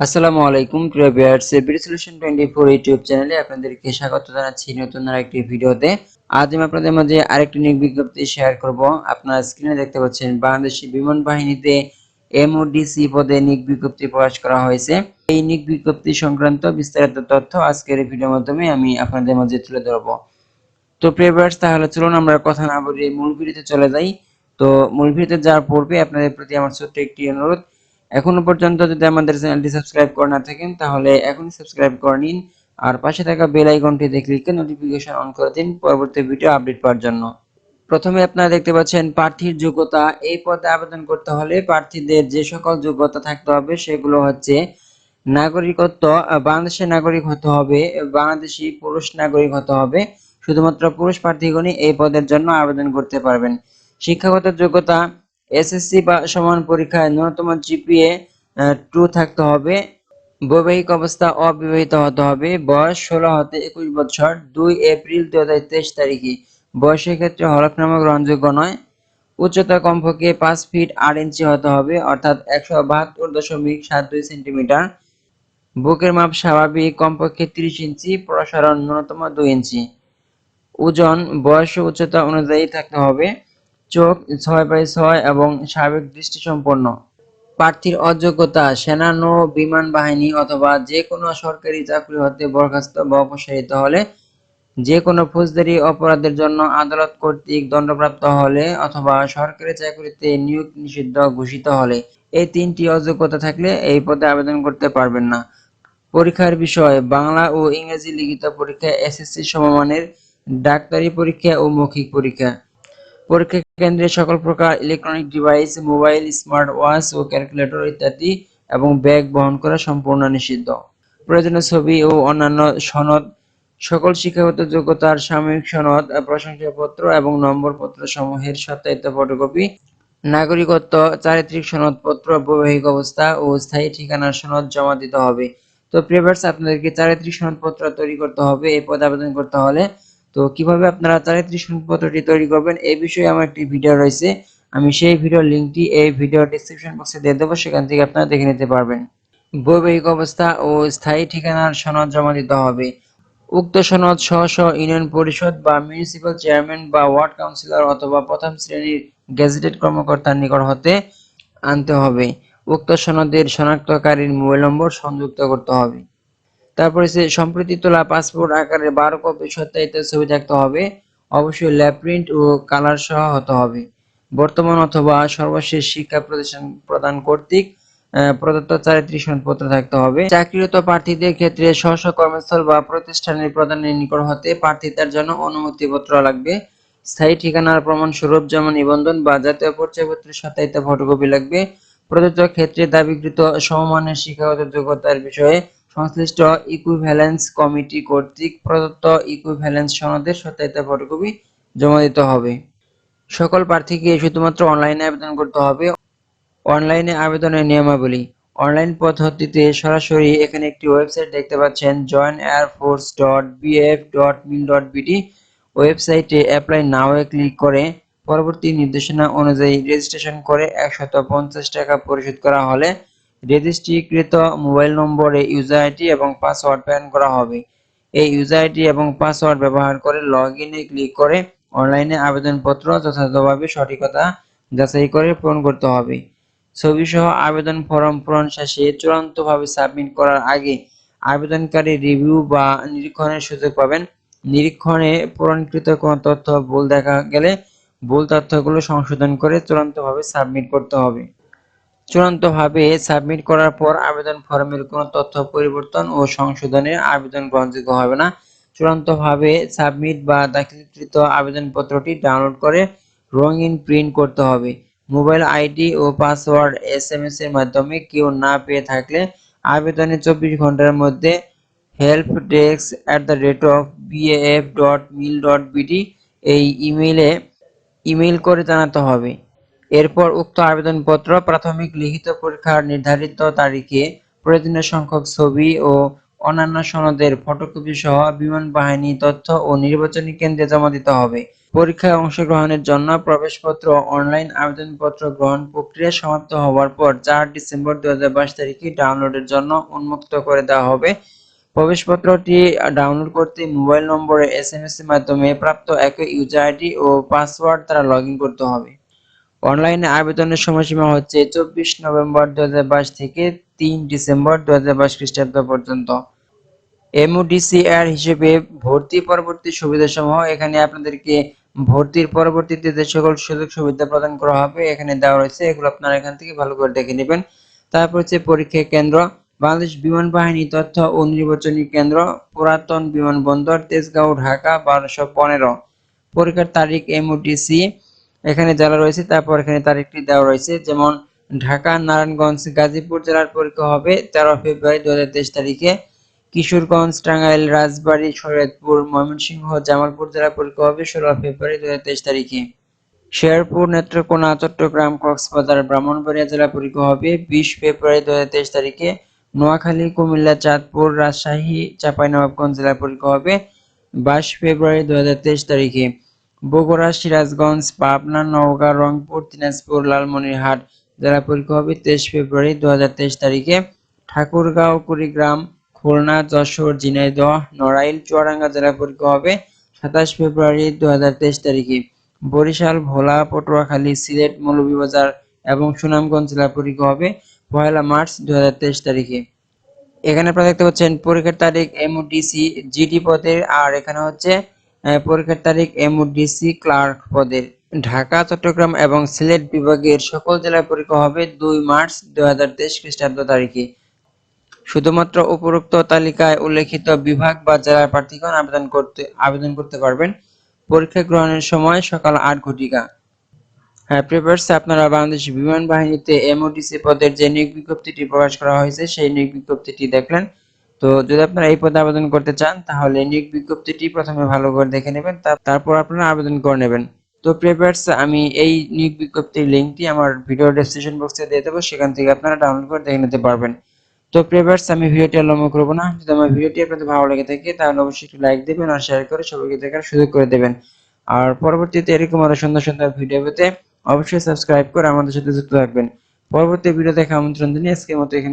আসসালামু আলাইকুম প্রিয় ভিউয়ার্স, বিডি সলিউশন 24 ইউটিউব চ্যানেলে আপনাদেরকে স্বাগত জানাচ্ছি নতুন আরেকটি ভিডিওতে। আজ আমি আপনাদের মাঝে আরেকটি নিয়োগ বিজ্ঞপ্তি শেয়ার করব। আপনারা স্ক্রিনে দেখতে পাচ্ছেন বাংলাদেশি বিমান বাহিনীতে এমওডিসি পদে নিয়োগ বিজ্ঞপ্তি প্রকাশ করা হয়েছে। এই নিয়োগ বিজ্ঞপ্তি সংক্রান্ত বিস্তারিত তথ্য আজকের এই ভিডিওর মাধ্যমে আমি আপনাদের মাঝে তুলে ধরব। তো প্রিয় ভিউয়ার্স, তাহলে চলুন আমরা কথা না বলে মূল ভিডিওতে চলে যাই। তো মূল ভিডিওতে যাওয়ার পূর্বে আপনাদের প্রতি আমার ছোট্ট একটি অনুরোধ, এখনো পর্যন্ত যদি আমাদের চ্যানেলটি সাবস্ক্রাইব করে না থাকেন তাহলে এখনই সাবস্ক্রাইব করে নিন, আর পাশে থাকা বেল আইকনটিতে ক্লিক করে নোটিফিকেশন অন করে দিন পরবর্তী ভিডিও আপডেট পাওয়ার জন্য। প্রথমে আপনারা দেখতে পাচ্ছেন প্রার্থীর যোগ্যতা। এই পদে আবেদন করতে হলে প্রার্থীদের যে সকল যোগ্যতা থাকতে হবে সেগুলো হচ্ছে: নাগরিকত্ব, বাংলাদেশের নাগরিক হতে হবে, বাংলাদেশি পুরুষ নাগরিক হতে হবে। শুধুমাত্র পুরুষ প্রার্থীগণই এই পদের জন্য আবেদন করতে পারবেন। শিক্ষাগত যোগ্যতা: এসএসসি বা সমান পরীক্ষায় ন্যূনতম জিপিএ 2 থাকতে হবে। বৈবাহিক অবস্থা: অবিবাহিত হতে হবে। বয়স 16 হতে 21 বছর। 2 এপ্রিল 2023 তারিখে। বয়সের ক্ষেত্রে হলফনামা গ্রহণযোগ্য নয়। উচ্চতা কমপক্ষে 5 ফিট 8 ইঞ্চি হতে হবে, অর্থাৎ 172.72 সেন্টিমিটার। বুকের মাপ স্বাভাবিক, কমপক্ষে 30 ইঞ্চি, প্রসারণ ন্যূনতম 2 ইঞ্চি। ওজন বয়স ও উচ্চতা অনুযায়ী থাকতে হবে। চোখ 6/6 এবং স্বাভাবিক দৃষ্টিসম্পন্ন। প্রার্থীর অযোগ্যতা: সেনা, নৌ বিমান বাহিনী অথবা যে কোনো সরকারি চাকরি হতে বরখাস্ত বা অপসারিত হলে, যে কোনো ফৌজদারি অপরাধের জন্য আদালত কর্তৃক দণ্ডপ্রাপ্ত হলে অথবা সরকারি চাকরিতে নিয়োগ নিষিদ্ধ ঘোষিত হলে, এই তিনটি অযোগ্যতা থাকলে এই পদে আবেদন করতে পারবেন না। পরীক্ষার বিষয়: বাংলা ও ইংরেজি লিখিত পরীক্ষা, এসএসসি সমমানের, ডাক্তারি পরীক্ষা ও মৌখিক পরীক্ষা। পরীক্ষা কেন্দ্রে সকল প্রকার electronic device, mobile, smart watch ও ক্যালকুলেটর ইত্যাদি এবং ব্যাগ বহন করা সম্পূর্ণ নিষিদ্ধ। প্রয়োজনীয় ছবি ও অন্যান্য সনদ: সকল শিক্ষাগত যোগ্যতার সাময়িক সনদ, প্রশংসাপত্র এবং নম্বরপত্র সমূহের সত্যায়িত ফটোকপি। নাগরিকত্ব, চারিত্রিক সনদপত্র, বৈবাহিক অবস্থা ও স্থায়ী ঠিকানার সনদ জমা দিতে হবে। তো প্রিয় ভিউয়ার্স, আপনাদেরকে চারিত্রিক সনদপত্র তৈরি করতে হবে এই পদে আবেদন করতে হলে। তো কিভাবে আপনারা চারিত্রিক সনদপত্রটি তৈরি করবেন এই বিষয়ে আমার একটি ভিডিও রয়েছে। আমি সেই ভিডিওর লিঙ্কটি এই ভিডিও ডেসক্রিপশন বক্সে দিয়ে দেবো, সেখান থেকে আপনারা দেখে নিতে পারবেন। বৈবাহিক অবস্থা ও স্থায়ী ঠিকানার সনদ জমা দিতে হবে। উক্ত সনদ স্ব ইউনিয়ন পরিষদ বা মিউনিসিপাল চেয়ারম্যান বা ওয়ার্ড কাউন্সিলর অথবা প্রথম শ্রেণীর গেজেটেড কর্মকর্তার নিকট হতে আনতে হবে। উক্ত সনদের শনাক্তকারীর মোবাইল নম্বর সংযুক্ত করতে হবে। তারপরে সম্প্রতি তোলা পাসপোর্ট আকারের 12 কপি সত্যায়িত ছবি থাকতে হবে। অবশ্যই ল্যাব প্রিন্ট ও কালার সহ হতে হবে। বর্তমান অথবা সর্বশেষ শিক্ষা প্রতিষ্ঠান প্রদান কর্তৃক প্রদত্ত চারিত্রিক সনদপত্র থাকতে হবে। চাকরিরত প্রার্থীদের ক্ষেত্রে স্ব কর্মস্থল বা প্রতিষ্ঠানের প্রধানের নিকট হতে প্রার্থিতার জন্য অনুমতিপত্র লাগবে। স্থায়ী ঠিকানার প্রমাণস্বরূপ যেমন নিবন্ধন বা জাতীয় পরিচয়পত্রের সত্যায়িত ফটোকপি লাগবে। প্রদত্ত ক্ষেত্রে দাবিকৃত সমমানের শিক্ষাগত যোগ্যতার বিষয়ে সংশ্লিষ্ট ইকুইভ্যালেন্স কমিটি কর্তৃক প্রদত্ত ইকুইভ্যালেন্স সনদের সত্যায়িত ফটোকপি জমা দিতে হবে। সকল প্রার্থীকে শুধুমাত্র অনলাইনে আবেদন করতে হবে। অনলাইনে আবেদনের নিয়মাবলী: অনলাইন পদ্ধতিতে সরাসরি এখানে একটি ওয়েবসাইট দেখতে পাচ্ছেন, joinairforce.bf.mil.bt। ওয়েবসাইটে অ্যাপ্লাই নাও এ ক্লিক করে পরবর্তী নির্দেশনা অনুযায়ী রেজিস্ট্রেশন করে 150 টাকা পরিশোধ করা হলে রেজিস্ট্রিকৃত মোবাইল নম্বরে ইউজার আইডি এবং পাসওয়ার্ড প্রেরণ করা হবে। এই ইউজার আইডি এবং পাসওয়ার্ড ব্যবহার করে লগইনে ক্লিক করে অনলাইনে আবেদনপত্র যথাযথভাবে সঠিকতা যাচাই করে পূরণ করতে হবে। ছবিসহ আবেদন ফরম পূরণ শেষে চূড়ান্তভাবে সাবমিট করার আগে আবেদনকারী রিভিউ বা নিরীক্ষণের সুযোগ পাবেন। নিরীক্ষণে পূরণকৃত কোনো তথ্য ভুল দেখা গেলে ভুল তথ্যগুলো সংশোধন করে চূড়ান্তভাবে সাবমিট করতে হবে। চূড়ান্তভাবে সাবমিট করার পর আবেদন ফরমের কোনো তথ্য পরিবর্তন ও সংশোধনে আবেদন গ্রহণযোগ্য হবে না। চূড়ান্তভাবে সাবমিট বা দাখিলকৃত আবেদনপত্রটি ডাউনলোড করে রঙিন প্রিন্ট করতে হবে। মোবাইল আইডি ও পাসওয়ার্ড এসএমএস এর মাধ্যমে কেউ না পেয়ে থাকলে আবেদনের 24 ঘন্টার মধ্যে help@baf.mil.bt এই ইমেইল করে জানাতে হবে। এরপর উক্ত আবেদনপত্র প্রাথমিক লিখিত পরীক্ষার নির্ধারিত তারিখে প্রয়োজনীয় সংখ্যক ছবি ও অন্যান্য সনদের ফটোকপি সহ বিমান বাহিনী তথ্য ও নির্বাচনী কেন্দ্রে জমা দিতে হবে। পরীক্ষায় অংশগ্রহণের জন্য প্রবেশপত্র অনলাইন আবেদনপত্র গ্রহণ প্রক্রিয়া সমাপ্ত হওয়ার পর 4 ডিসেম্বর 2022 তারিখে ডাউনলোডের জন্য উন্মুক্ত করে দেওয়া হবে। প্রবেশপত্রটি ডাউনলোড করতে মোবাইল নম্বরে এসএমএস এর মাধ্যমে প্রাপ্ত একই ইউজার আইডি ও পাসওয়ার্ড দ্বারা লগইন করতে হবে। অনলাইনে আবেদনের সময়সীমা হচ্ছে 24 নভেম্বর 2022 থেকে 3 ডিসেম্বর 2022 খ্রিস্টাব্দ পর্যন্ত। এমওডিসিআর হিসেবে ভর্তি পরবর্তী সুবিধাসমূহ এখানে আপনাদেরকে ভর্তির পরবর্তীতে যে সকল সুযোগ সুবিধা প্রদান করা হবে এখানে দেওয়া রয়েছে, এগুলো আপনারা এখান থেকে ভালো করে দেখে নেবেন। তারপর হচ্ছে পরীক্ষা কেন্দ্র, বাংলাদেশ বিমান বাহিনী তথ্য ও নির্বাচনী কেন্দ্র, পুরাতন বিমানবন্দর, তেজগাঁও, ঢাকা 1215। পরীক্ষার তারিখ এমওডিসি এখানে জেলা রয়েছে, তারপর এখানে তারিখটি দেওয়া রয়েছে, যেমন ঢাকা, নারায়ণগঞ্জ, গাজীপুর জেলার পরীক্ষা হবে 13 ফেব্রুয়ারি 2023 তারিখে। কিশোরগঞ্জ, টাঙ্গাইল, রাজবাড়ী, শরীয়তপুর, ময়মনসিংহ, জামালপুর জেলার পরীক্ষা হবে 16 ফেব্রুয়ারি 2023 তারিখে। শেরপুর, নেত্রকোনা, চট্টগ্রাম, কক্সবাজার, ব্রাহ্মণবাড়িয়া জেলা পরীক্ষা হবে 20 ফেব্রুয়ারি 2023 তারিখে। নোয়াখালী, কুমিল্লা, চাঁদপুর, রাজশাহী, চাঁপাইনবাবগঞ্জ জেলা পরীক্ষা হবে 22 ফেব্রুয়ারি 2023 তারিখে। বগুড়া, সিরাজগঞ্জ, পাবনা, নওগাঁ, রংপুর, দিনাজপুর, লালমনিরহাট জেলা পরীক্ষা হবে 23 ফেব্রুয়ারি 2023 তারিখে। ঠাকুরগাঁও, কুড়িগ্রাম, খুলনা, যশোর, ঝিনাইদহ, নড়াইল, চুয়াডাঙ্গা জেলা পরীক্ষা হবে 27 ফেব্রুয়ারি 2023 তারিখে। বরিশাল, ভোলা, পটুয়াখালী, সিলেট, মৌলভীবাজার এবং সুনামগঞ্জ জেলা পরীক্ষা হবে 1 মার্চ 2023 তারিখে। এখানে আপনারা দেখতে পাচ্ছেন পরীক্ষার তারিখ এমওডিসি জিডি পদের, আর এখানে হচ্ছে পরীক্ষার তারিখ এমওডিসি ক্লার্ক পদের। ঢাকা, চট্টগ্রাম এবং সিলেট বিভাগের সকল জেলায় পরীক্ষা হবে 2 মার্চ 2023 খ্রিস্টাব্দ তারিখে। শুধুমাত্র উপরোক্ত তালিকায় উল্লেখিত বিভাগ বা জেলার প্রার্থীগণ আবেদন করতে পারবেন। পরীক্ষা গ্রহণের সময় সকাল 8 ঘটিকা। হ্যাঁ প্রিভিয়ার্স, আপনারা বাংলাদেশ বিমান বাহিনীতে এমওডিসি পদের যে নিয়োগ বিজ্ঞপ্তিটি প্রকাশ করা হয়েছে সেই নিয়োগ বিজ্ঞপ্তিটি দেখলেন। তো যদি আপনারা এই পদে আবেদন করতে চান তাহলে নিয়োগ বিজ্ঞপ্তিটি প্রথমে ভালো করে দেখে নেবেন, তারপর আপনারা আবেদন করে নেবেন। তো প্রিভিয়ার্স, আমি এই নিয়োগ বিজ্ঞপ্তির লিঙ্কটি আমার ভিডিও ডেসক্রিপশন বক্সে দিয়ে দেবো, সেখান থেকে আপনারা ডাউনলোড করে দেখে নিতে পারবেন। তো প্রিভিয়ার্স, আমি ভিডিওটি আর লম্বা করব না। যদি আমার ভিডিওটি আপনাদের ভালো লেগে থাকে তাহলে অবশ্যই একটু লাইক দিবেন আর শেয়ার করে সবাইকে দেখার সুযোগ করে দেবেন। আর পরবর্তীতে এরকম আরো সুন্দর সুন্দর ভিডিও পেতে অবশ্যই সাবস্ক্রাইব করে আমাদের সাথে যুক্ত থাকবেন। পরবর্তী ভিডিও দেখা আমন্ত্রণ জানিয়ে আজকের মতো এখানে